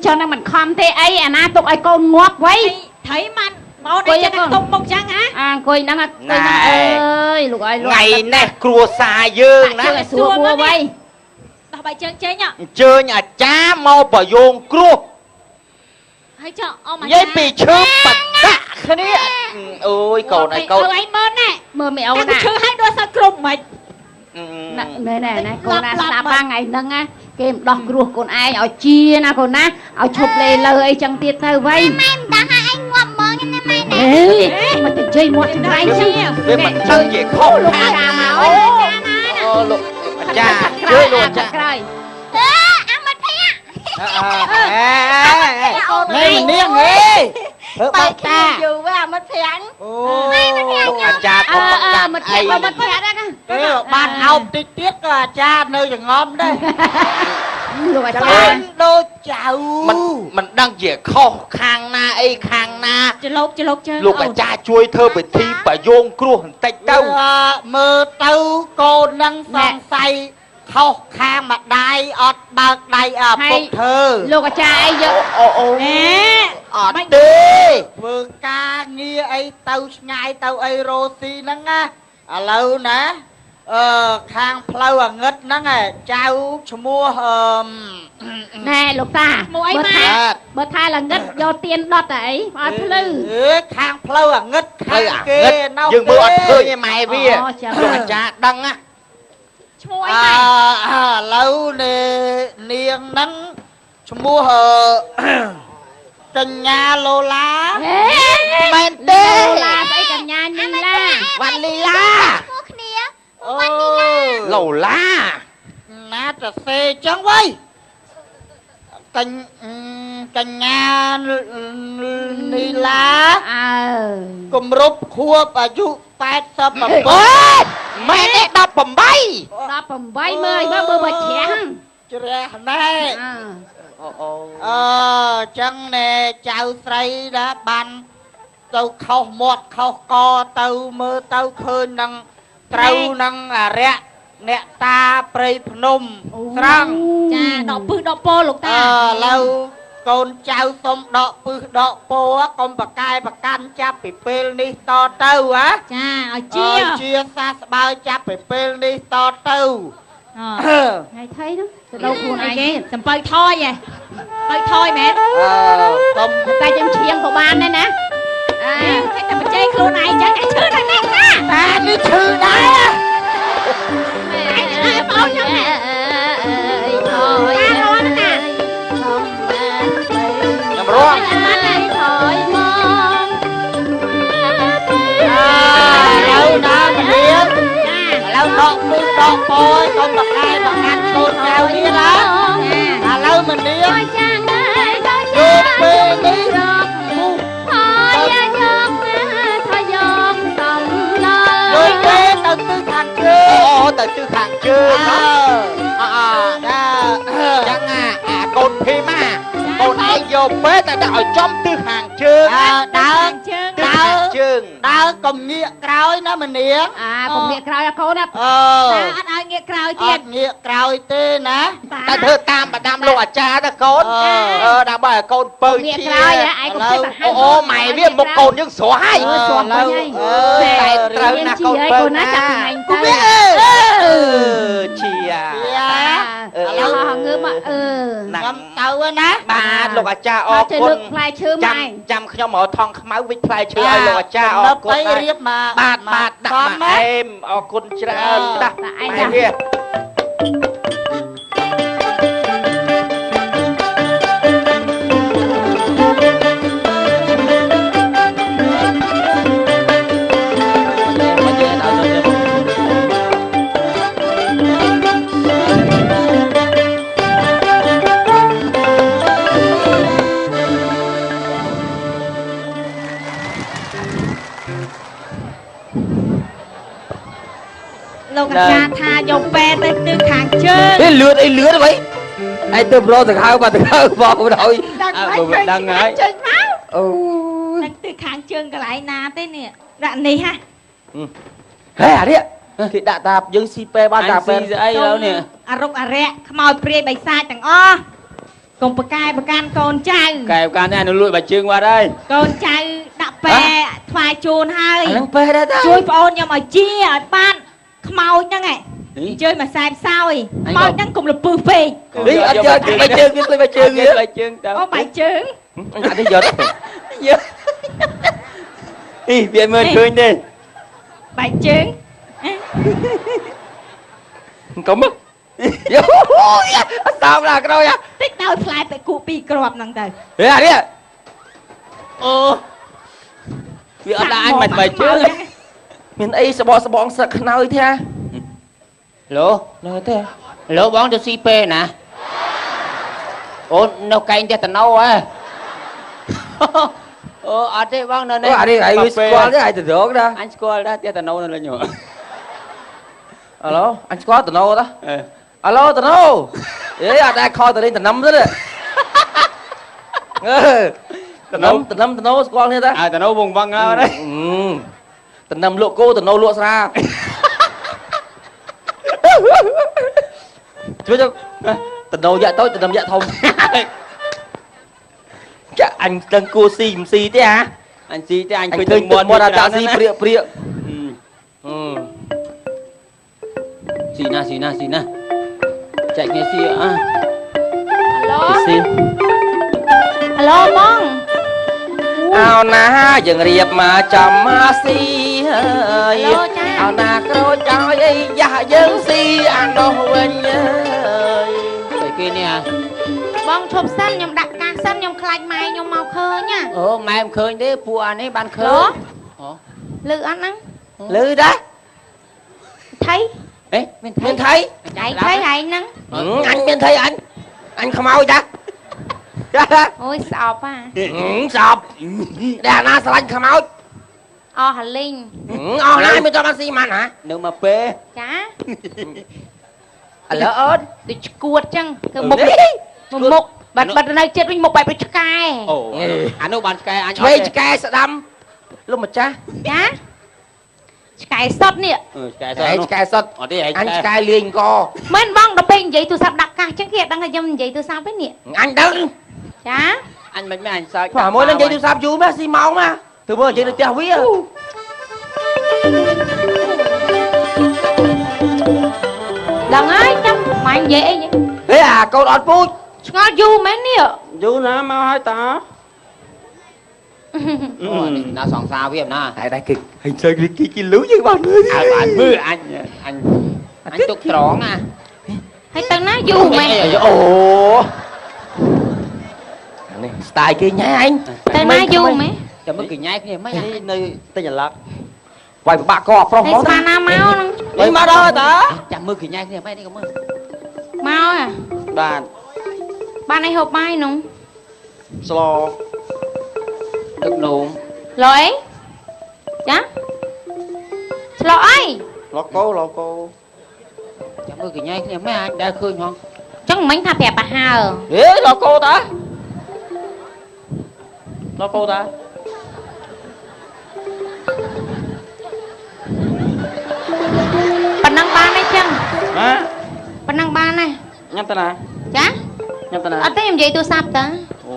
cho nên mình không thế ấy à na tục ai con ngót vậy thấy man máu này cho nó tung bông trắng hả coi năng ơi lục ơi ngày này cua xà dương nè xua bua vậy đọc bài chơi chơi nhá chơi nhà cha mau bỏ vô cua hay cho ông mà dây bị chớp bật đạ thế này ôi cậu này cậu ấy mơn nè mơ mèo nè nè chơi hai đôi sao crum mày nè con na sa ba ngày nâng á kem đọc ruột con ai ở chia na con na ở chụp lê lời chẳng tiệt thơ vay mai đã hai anh ngậm mơ như này mai nè mà tự chơi một ngày chứ với mặt chơi gì không lục cha mà lục cha chơi luôn cha ăn mất nghe mình điên nghe bài ta dù với mất phèn lục cha có mất phèn mất phèn đó ban học tí tiết cha nơi chẳng ngon đây lục cha đôi chào mình đang về kho khang na ấy khang na chơi lục chơi lục cha chui thơ bị thi bà vô cua hình tay đâu mơ tâu cô năng song say khâu khang mà đai ọt bạc đai phục thơ lục cha ấy giờ nè ọt đi vương ca nghe ấy tâu ngay tâu ấy rô xi nắng á lâu nè khang plau ngất nắng à cháu mua nè lục ta bữa thay là ngất do tiền đọt ấy ở lư khang plau ngất khang kê nâu dừng bữa thơ như mày bia lục cha đăng á lâu nè niềng nắng mua cành nhà lô lá men tê lô lá với cành nhà ni la văn ly la lô lá nát là xe trắng vậy cành nhà ni la cùng rúp khua bà dụ phát sắp bà mẹ nè đọc bầm bay mươi bơ chén chè này chân nè chào say đã ban tao khâu một khâu co tao mơ tao khơi năng trâu năng rẽ nè ta prey phnom răng cha đọ po lục ta lâu con chào xong đọ po á con bạc cai bạc can cha bị pel đi to tao á cha chia xa bao cha bị pel đi to tao ngày thấy đó đâu buồn ai ghê sầm bay thôi thôi mẹ không tay chém chiên của ban đây nè cái tao chơi khâu này chắc cái chữ này nè ta đi chữ đấy thôi thôi nè rồi lâu đó mình biết lâu đọ bôi con bạc ai bạc ăn con cao đi đó lâu mình biết được về đi rồi về từ tư thằng chưa từ tư thằng chưa chẳng con phim con ai vô bế ta đợi trong tư hàng chương đỡ cùng nghĩa cõi nó mình niệm cùng nghĩa cõi là cô đó anh ai nghĩa cõi tiền nghĩa cõi tên á ta thơ tam bà đam lộ cha đó con đã bảo con bơi chia ô mày biết một con nhưng số 2 tại trời là con bơi chia ngư mà ngâm tàu á bà lộ cha o con chăm nhóm ở thong máu với play chơi ai lộ cha o con bạt đặt mà em o con chơi đặt mày biết lục cha tha dùng ve tới tư kháng chơi ấy lướt vậy ai từ pro từ hai mà từ hai vào rồi đang ấy đang tư kháng chơi cái lại na thế nè đạn này ha hả đấy thì đã tạp dân si pe ba tạp pe ấy đâu nè rục rẹ mồi pre bày sai chẳng o កុំប្រកែប្រកាន់កូនចៅ កែកាននេះនៅលួចបាជើងបាត់ហើយក ូនចៅដាក់ប៉ែថ្វាយជូនហើយ អានឹងពេដែរតា ជួយប្អូនខ្ញុំឲ្យជាឲ្យបានខ្មោចហ្នឹងឯងជួយមកសែបសោយខ្មោចហ្នឹងកុំលពឹសពេក នេះអត់យកបាជើងវាលុយបាជើងវាបាជើងទៅ អូបាយជើង អានេះយកយកអីវាមើលឃើញទេ បាយជើង កុំយោអត់តាមឡាក្រោយ តិចដល់ផ្លែទៅគូ2គ្រាប់ហ្នឹងទៅ ហេអានេះអូវាអត់ដាក់អញមិនបាយជើងមានអីសបងសឹកខ្នើយទេឡូនៅទេឡូបងទៅស៊ីពេណាអូននៅកែងទេតណោហ៎អូអត់ទេបងនៅនេះអានេះឯងស្គាល់ទេឯងទៅរកណាអញស្គាល់ដែរទេតណោនៅលេងអាឡូអញស្គាល់តណោតាអាឡូតណោអេអត់ដែរខទៅលេងតណឹមទេតណឹមស្គាល់នេះតាតណោវងវងហើយតណឹមលក់គោតណោលក់ស្រាជួយទៅតណោយ៉ាក់តូចតណឹមយ៉ាក់ធំចាអញដឹងគួស៊ីមិនស៊ីទេហ៎អញស៊ីទេអញឃើញទឹកមាត់អាតាស៊ីព្រាកស៊ីណាចែកគ្នាស៊ីអ่ะ ឡូ ស៊ី អាឡូបង អោណាយើងរៀបមកចាំមកស៊ីហើយអោណាក្រូចឲ្យអីយ៉ាស់យើងស៊ីអានោះវិញអើយតែគេនេះហ៎ បងឈប់សិនខ្ញុំដាក់កាសសិនខ្ញុំខ្លាចម៉ែខ្ញុំមកឃើញណា អូម៉ែមិនឃើញទេពួកអានេះបានឃើញអូ លឺអត់ហ្នឹង លឺដែរ ថៃ អេមានថៃ ចៃថៃឯងហ្នឹង អញមានថៃអញខ្មោចតា អូយស្អប់ហ่า សອບតែអាណាស្រឡាញ់ខ្មោច អស់ហលីង អស់ហើយមិនចង់បានស៊ីម៉ាន់ហ៎នៅមកពេ ចា ឥឡូវអត់ ដូចឈួតចឹងគឺមុខបាត់នៅចិត្តវិញមុខបែបដូចឆ្កែ អូអានោះបានឆ្កែអញឆ្វេងឆ្កែស្ដាំលោកម្ចាស់ ចាឆ្កែសុតនេះ ឆ្កែសុតអត់ទេអញឆ្កែលាងក មិនបងដល់ពេលនិយាយទូរស័ព្ទដាក់កាសចឹងគេអត់ដឹងថាខ្ញុំនិយាយទូរស័ព្ទទេនេះ អញដឹង ចា អញមិនមែនអញសើចព្រោះមួយនឹងនិយាយទូរស័ព្ទយូរម៉េចស៊ីម៉ោងម៉ាធ្វើមើលនិយាយនៅផ្ទះវាដឹងហើយចាំមិននិយាយអី ហេអាកូនអត់ពូជ ឆ្ងល់យូរមែននេះ យូរណាមកហើយតា អូនេះណាសងសាវាណាតែគេហិញសើគេលឺយើងបានមើលបានមើលអញទុកត្រង់ណា ហើយទៅណាយូរមែន អូនេះ style គេញ៉ៃអញ ទៅណាយូរមែន ចាំមើលគេញ៉ៃគ្នាមិន នៅទិញអាឡឹក វាយពិបាកកប្រុសហ្មង ស្មានណាមកហ្នឹង នេះមកដល់តាចាំមើលគេញ៉ៃគ្នាមិននេះក៏មើល មក បាទ បានឲ្យហូបបាយនោះ ស្ល ទឹកនោម ឡអីចាឆ្លោអី ឡកោ ចាំមើលគេញ៉ៃគ្នាមិនអាចដែលឃើញហង ចឹងមិញថាប្រាប់ប្រហើ ហេឡកោតា ឡកោតា ប៉ុណ្ណឹងបានទេចឹង ហ៎ ប៉ុណ្ណឹងបានទេ ញ៉ាំតាណា ចា ញ៉ាំតាណា អត់ទេខ្ញុំនិយាយទូរស័ព្ទតា អូ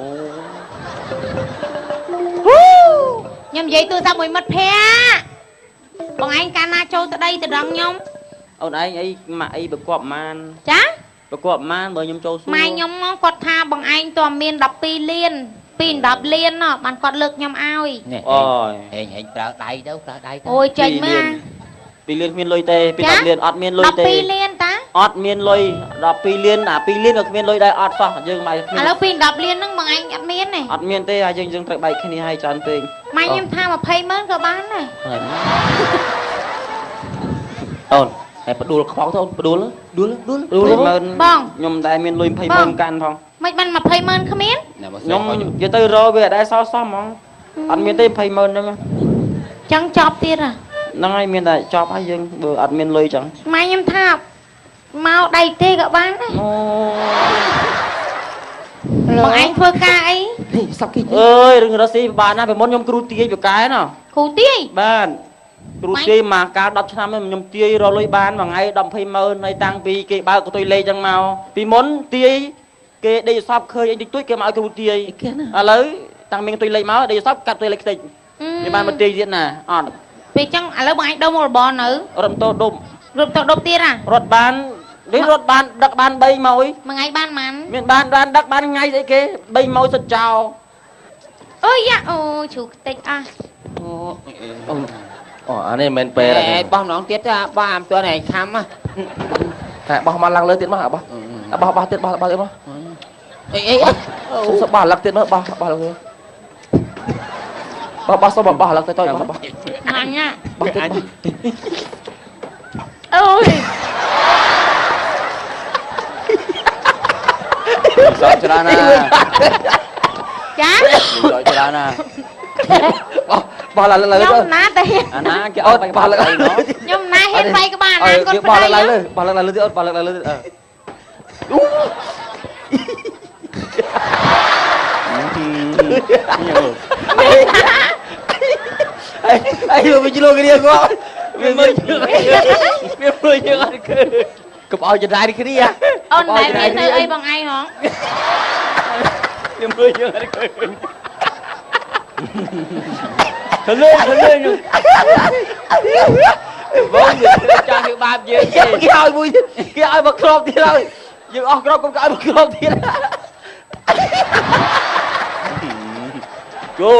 ខ្ញុំនិយាយទូរស័ព្ទមួយមិត្តភ័ក្ដិបងឯងកាលណាចូលទៅដីទៅដងខ្ញុំ អូនឯងអីម៉ាក់អីប្រកបម៉ាន ចា ប្រកបម៉ានបើខ្ញុំចូលសួរ ម៉ែខ្ញុំគាត់ថាបងឯងតើមាន12លានពី10លានណោះបានគាត់លើកខ្ញុំឲ្យ អូយ ហេងប្រើដៃទៅប្រើដៃទៅ អូយចេញមើល 2លានគ្មានលុយទេពី10លានអត់មានលុយទេ 12លានតា អត់មានលុយ12លានអា2លានក៏គ្មានលុយដែរអត់សោះយើងមក ឥឡូវពី10លានហ្នឹងបងឯងអត់មានទេ អត់មានទេហើយយើងត្រូវបែកគ្នាឲ្យច្រើនពេក ម៉ែខ្ញុំថា20ម៉ឺនក៏បានដែរ អូនហើយផ្ដួលខ្វងទៅអូនផ្ដួលដួលមើល បង ខ្ញុំតែមានលុយ20ម៉ឺនកាន់ផង មិនបាន20ម៉ឺនគ្មាន ខ្ញុំនិយាយទៅរកវាអត់ដែរសោះហ្មងអត់មានទេ20ម៉ឺនហ្នឹង ចឹងចប់ទៀតហ៎ ហ្នឹងហើយមានតែចប់ហើយយើងបើអត់មានលុយចឹង ម៉ែខ្ញុំថាមកដៃទេក៏បានដែរ អូ បងឯងធ្វើការអី សក់គេ អើយរឿងរស់ស៊ីពិបាកណាស់ពីមុនខ្ញុំគ្រូទាយបកែណា គ្រូទាយ បាទគ្រូទាយមកកាល10ឆ្នាំខ្ញុំទាយរកលុយបានមួយថ្ងៃ10 20ម៉ឺនហើយតាំងពីគេបើកកតុយលេខចឹងមកពីមុនទាយ គេដេកសពឃើញអីតិចតួចគេមកឲ្យគ្រូទាយឥឡូវតាំងមានទុយលេខមកដេកសពកាត់ទុយលេខខ្ទេចគេបានមកទាយទៀតណាអត់ ពេលចឹងឥឡូវបងឯងដុំរបស់នៅ រត់តោដុំ រត់ទៅដុំទៀតហ่ะ រត់បាននេះរត់បានដឹកបាន3ម៉ោយ មួយថ្ងៃបានប៉ុន្មាន មានបានដឹកបានថ្ងៃស្អីគេ3ម៉ោយសុទ្ធចោល អើយយ៉ាអូជ្រូកខ្ទេចអស់ អូអានេះមិនពេលទេបោះម្ដងទៀតចាបោះអាមតួនេះខំតែបោះមកឡើងលើទៀតមកបោះបោះទៀតបោះទៀតមកអីសុំបោះឡើងទៀតមើលបោះឡើងទៀតបោះសុំបោះឡើងទៅបោះ អញណា បោះទៀត អូយ សោកច្រើនណា ចា សោកច្រើនណាបោះឡើងលើ ខ្ញុំណាតែ អាណាគេអត់បោះឡើងអីណោះ ខ្ញុំណាហ៊ានវាយក្បាលណាគាត់ បោះឡើងលើបោះឡើងលើទៀតអត់បោះឡើងលើទៀតអីវាជលគ្នាគាត់វាមើលយើងអត់ឃើញកុំឲ្យចរាយគ្នា អូនតែមានទៅអីបងឯងហង វាមើលយើងអត់ឃើញទៅលើបងចង់ធ្វើបាបយើងគេឲ្យមួយគេឲ្យមកគ្របទៀតហើយយើងអស់គ្របកុំឲ្យមកគ្របទៀតគូ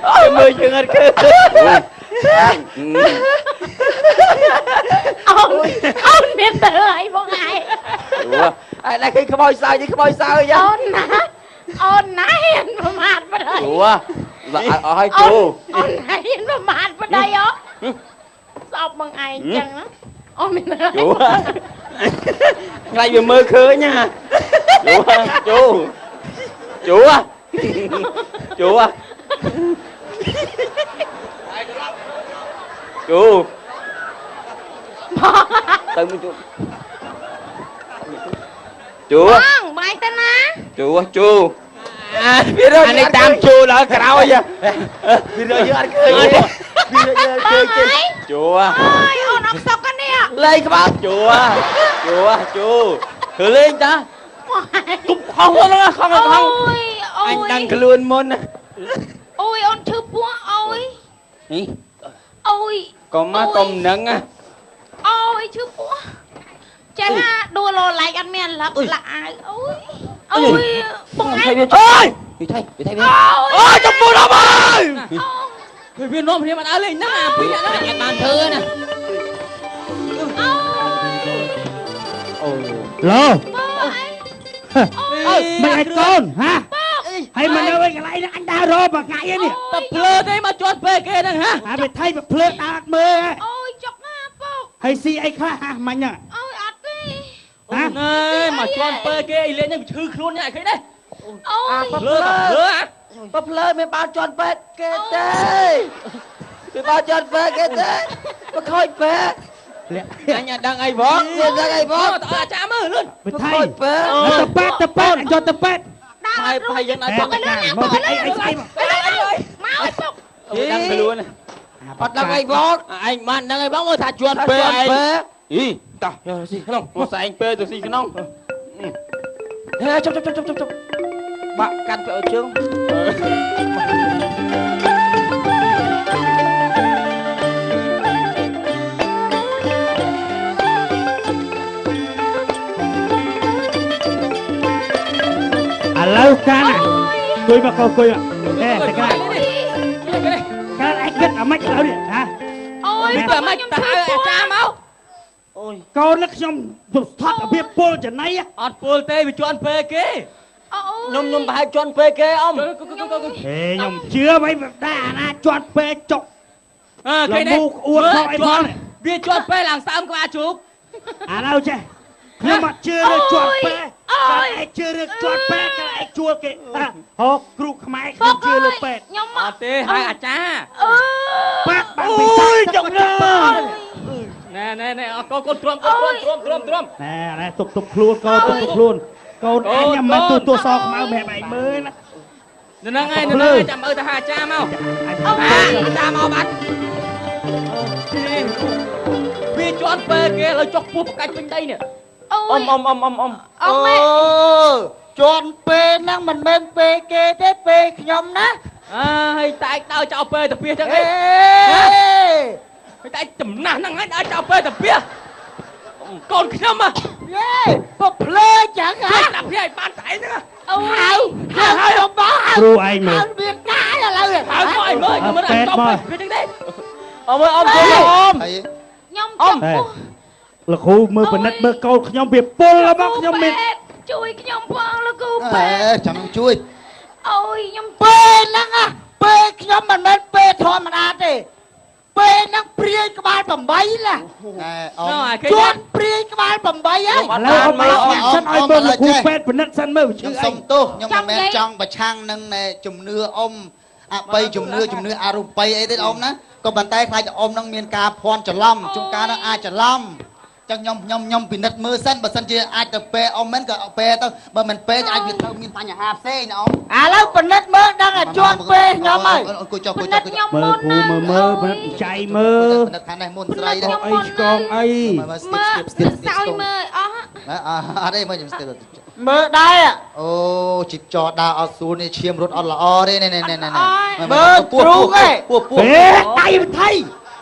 អើមើលយើងអត់ឃើញ អូនមានទៅអីបងឯង អានេះគេខ្មោចសើចនេះខ្មោចសើច អូនណាហ៊ានប្រមាថប្តី អូអត់ឲ្យគូ អូនហ៊ានប្រមាថប្តីអូសោកបងឯងចឹងណាអូនមានទៅ គូថ្ងៃវាមើលឃើញណាជូជូជូទៅមួយជូ បងបាយទៅណា ជូវារត់នេះតាមជូដល់ក្រោយវារត់យើងអត់ឃើញវារត់យើងឃើញជូ អើយអូនអត់សុកនេះ លេងក្បាលជូធ្វើលេងតាគប់ខំហ្នឹងខំ អូយ អញដឹងខ្លួនមុន អូយអូនឈឺពោះអូយ នេះ អូយក ុំនឹង អូយឈឺពោះចាណាដួលឡែកអត់មានលឹកលាក់អាវអូយបងឯង អើយ វាថៃវា អូយចំពោះដល់ហើយ វានាំគ្នាមកដើរលេងណាពីរហ្នឹងអត់បានធ្វើណា ឡូ អូយ មិនឲ្យកូនហ่าហើយមកនៅឯកន្លែងហ្នឹងអញដើររកមួយថ្ងៃនេះ បភ្លើទេមកជាន់ពេកគេហ្នឹងហ៎ ហើយវាថៃវាភ្លើដើរអត់មើល អូយចុកណាពុក ហើយស៊ីអីខ្លះហ่าមិញហ្នឹង អូយអត់ទេ អូនអើយមកជាន់ពេកគេអីលេងហ្នឹងឈឺខ្លួនញ៉ាំឃើញទេ អូយ ភ្លើ បភ្លើមិនបានជន់ពេទ្យគេទេគេបានជន់ពេទ្យគេទេមកខូចពេទ្យ អញអត់ដឹងអីបង មានដឹងអីបង តើអាចាមើលលឿន វាថៃ ខូចពេទ្យ ទៅប៉ែតយកទៅប៉ែត ហើយយើងអាច មកអីស្អីមក មកឲ្យពុក ដឹងខ្លួនអត់ដឹងអីបង ឯងបានដឹងអីបងមើលថាជាន់ពេកឯងអីតោះយកស៊ីក្នុង មកសែងពេទ្យទៅស៊ីក្នុងហេចុបបាក់កាន់ទៅឲ្យជើង ឥឡូវកានគួយមកកគួយហេតែកានឯងគិតអាម៉េចឥឡូវនេះហ่า អូយ តែមិនទៅហៅអាចាមក អូយ កូននេះខ្ញុំស្ថិតរបៀបពលចំណៃ អត់ពលទេវាជាន់ពេកគេ អូយ ខ្ញុំប្រហែលជន់ពេទ្យគេអ៊ំ ហេខ្ញុំជឿមិនដែរអាណាជាប់ពេកចុក ឃើញទេ អួតផងអីផង វាជាន់ពេកឡើងសើមក្បាលជូក អាឡូវចេះខ្ញុំអត់ជឿរឿងជាប់ពេកតែឯងជឿរឿងជាប់ពេកតែឯងជួលគេហូគ្រូខ្មែរខ្ញុំជឿលើពេក ខ្ញុំ អត់ទេហៅអាចា ពេកបានពិសាចុកណា ណែអកូនទ្រាំទ្រាំ ណែណែទុកខ្លួនកូនទុកខ្លួនកូនអញមិនទូសខ្មៅបែបឯងមើលណា ហ្នឹងហើយចាំមើលទៅហៅអាចាមកអាចាមកបាត់វាជាន់ពេកគេលើចុកពោះប្រកាច់ពេញដីនេះ អ អូម៉ែ ជាន់ពេលហ្នឹងមិនមែនពេលគេទេពេលខ្ញុំណា ហើយតែឯងដើរចោលពេលតាពីចឹងហីហើយតែឯងចំណាស់ហ្នឹងហើយដើរចោលពេលតាពីកូនខ្ញុំហ៎ យេពុកភ្លើចឹងហ៎ ដាក់ពីឲ្យបានតែឯងហ្នឹង អូយ ហើយបង គ្រូឯងមើល វាកាយឥឡូវ ហើយមកឲ្យមើលខ្ញុំមិនអាចចោលពេលវាចឹងទេ អមអមជួយអម ខ្ញុំចំពោះ លោកគ្រូមើលពិនិត្យមើលកូនខ្ញុំវាពុលមកខ្ញុំមាន ជួយខ្ញុំផងលោកគ្រូ អេ ពេទ្យ ចាំជួយ អូយខ្ញុំ ពេលហ្នឹងពេលខ្ញុំមិនមែនពេលធម្មតាទេពេលហ្នឹងព្រាយក្បាល8ណា ណែអម ជាន់ព្រាយក្បាល8ហើយ ឥឡូវអមមកសិនឲ្យមើលលោកគ្រូពេទ្យពិនិត្យសិនមើលវាឈឺ ខ្ញុំ អី សុំទោសខ្ញុំមិនមែនចង់ប្រឆាំងនឹងជំនឿអមអបិយជំនឿអរូបីអីទេអមណាក៏ប៉ុន្តែខ្លាចអមនឹងមានការភ័ន្តច្រឡំជួនកាលនឹងអាចច្រឡំចឹងខ្ញុំពិនិត្យមើលសិនបើសិនជាអាចទៅពេអមមិនក៏ពេទៅបើមិនពេអាចវាទៅមានបញ្ហាផ្សេងណាអម ឥឡូវពិនិត្យមើលដឹងតែជាន់ពេលខ្ញុំហើយ គួចចុះគួច ពិ ចុះ និត្យខ្ញុំ មើលគ្រូមើលពិនិត្យចៃមើល ពិនិត្យខាងនេះមុនស្រី កអីឆ្កងអី មើលស្ មើ ទាប ល ស្ទាបស្ទាប សោយមើលអស់ អត់ទេមើលខ្ញុំស្ទាប មើលដែរ អូជីបចរដើរអត់ស្រួលនេះឈាមរត់អត់ល្អទេណែមើលគ្រូឯង ពួក ពេដៃវិថី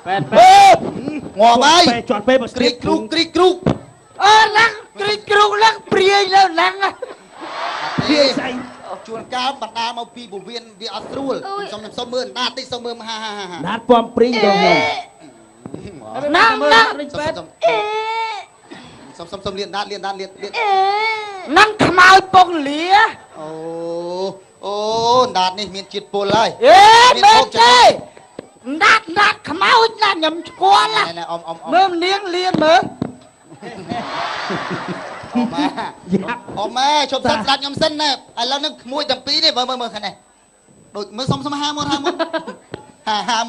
ពេទ្យ ងាប់ហើយ ពេជាប់ពេបើស្ គ្រី ទាប កគ្រូគ្រីកគ្រូ ឡើងគ្រីគ្រូឡើងព្រាយលើឡើង ភៀស្អី ជួនកាលបណ្ដាលមកពីពវៀនវាអត់ស្រួលសុំមើលអណ្ដាតតិចសុំមើលហា ដាតពំព្រីងដល់ខ្ញុំ ណាស់ណាស់ ពេទ្យ សុំលៀនដាតលៀន ហ្នឹងខ្មៅពងលា អូអណ្ដាតនេះមានជាតិពុលហើយ អេមែនទេណាត់ខ្មៅណាខ្ញុំស្គាល់ ណែអម មើលនាងលៀនមើល អមម៉ែជប់ស្ដាប់ខ្ញុំសិនណាឥឡូវនឹងក្មួយទាំងពីរនេះមើលខាងនេះដូចមើលសុំហាមាត់ហា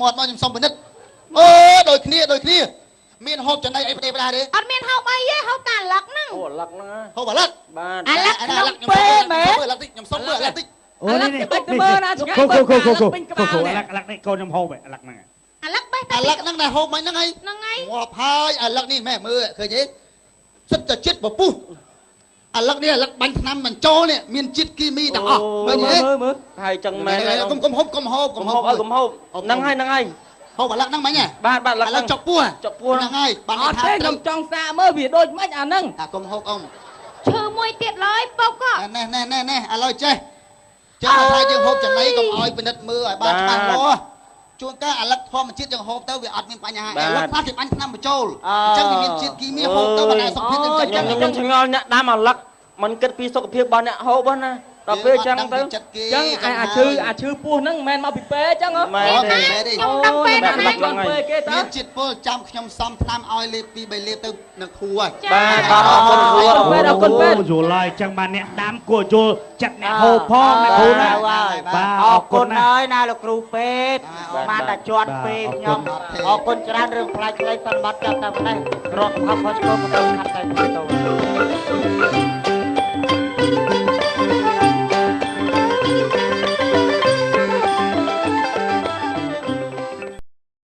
មាត់មកខ្ញុំសុំពិនិត្យអូដូចគ្នាមានហូបចំណីអីផ្ដេផ្ដាទេ អត់មានហូបអីទេហូបតែអាឡឹកហ្នឹង អូអាឡឹកហ្នឹង ហូបអាឡឹក បាទ អាឡឹកក្នុងពេលមែន មើលអាឡឹកតិចខ្ញុំសុំមើលអាឡឹកតិច អូនេះនេះ អាឡឹកទៅមើលណាឆ្ងាយ គូ មើល អា អាឡឹក ឡឹក ពេញក្បាល អាឡឹកនេះកូនខ្ញុំហូបអាឡឹកហ្នឹង អាឡឹកបេះតែ អាឡឹកហ្នឹងណែហូបមិនហ្នឹងហើយ ហ្នឹងហើយ ងាប់ហើយអាឡឹកនេះម៉ែមើលឃើញទេសិតតែចិត្តពពុះអាឡឹកនេះអាឡឹកបាញ់ថ្នាំបញ្ចូលនេះមានជាតិគីមីទាំងអស់មើលទេ មើលហើយចឹងមែនហើយក ុំហូបហ្នឹងហើយហូបអាឡឹកហ្នឹងមិញហ៎ បាទអាឡឹក អាឡឹកចុកពោះ ហ្នឹង ហើយបាន អត់ទេខ្ញុំចង់សាកមើលវាដូចម៉េចអាហ្នឹង កុំហូបអ៊ំ ឈើមួយទៀតឡើយពុកក៏ ណែឥឡូវចេះចឹងថាយើងហូបចំណីកុំឲ្យពិនិត្យមើលឲ្យបានច្បាស់លាស់ជួនកាលអាឡឹកធម្មជាតិយើងហូបទៅវាអត់មានបញ្ហាអាឡឹកខ្លះគេបាញ់ថ្នាំបញ្ចូលអញ្ចឹងវាមានជាតិគីមីហូបទៅបណ្ដាសុខភាពយើងចឹង ខ្ញុំឆ្ងល់អ្នកដាំអាឡឹកមិនគិតពីសុខភាពរបស់អ្នកហូបណាដល់ពេលចឹងទៅចឹងអាឈឺពោះហ្នឹងមិនមែនមកពីពេចឹងហ៎ មែនទេ ខ្ញុំដឹងពេទ្យ បា ណា ត់ពេគេតើ មានជាតិពុលចាំខ្ញុំសំថ្នាំឲ្យលេប2 3លេបទៅនឹងគ្រូហើយ បាទអរគុណគ្រូអរគុណពេទ្យ យល់ហើយចឹងបានអ្នកដាំគួរយល់ចិត្តអ្នកហូបផងអ្នកគ្រូណាបាទ អរគុណហើយណាលោកគ្រូពេទ្យបានតែជាន់ពេលខ្ញុំអរគុណច្រើនរឿងផ្លាច់ផ្លេចសម្បត្តិចាប់តែម្ដេចរត់ផាប់ផុសឈ្មោះមកដល់ខាត់តែទៅ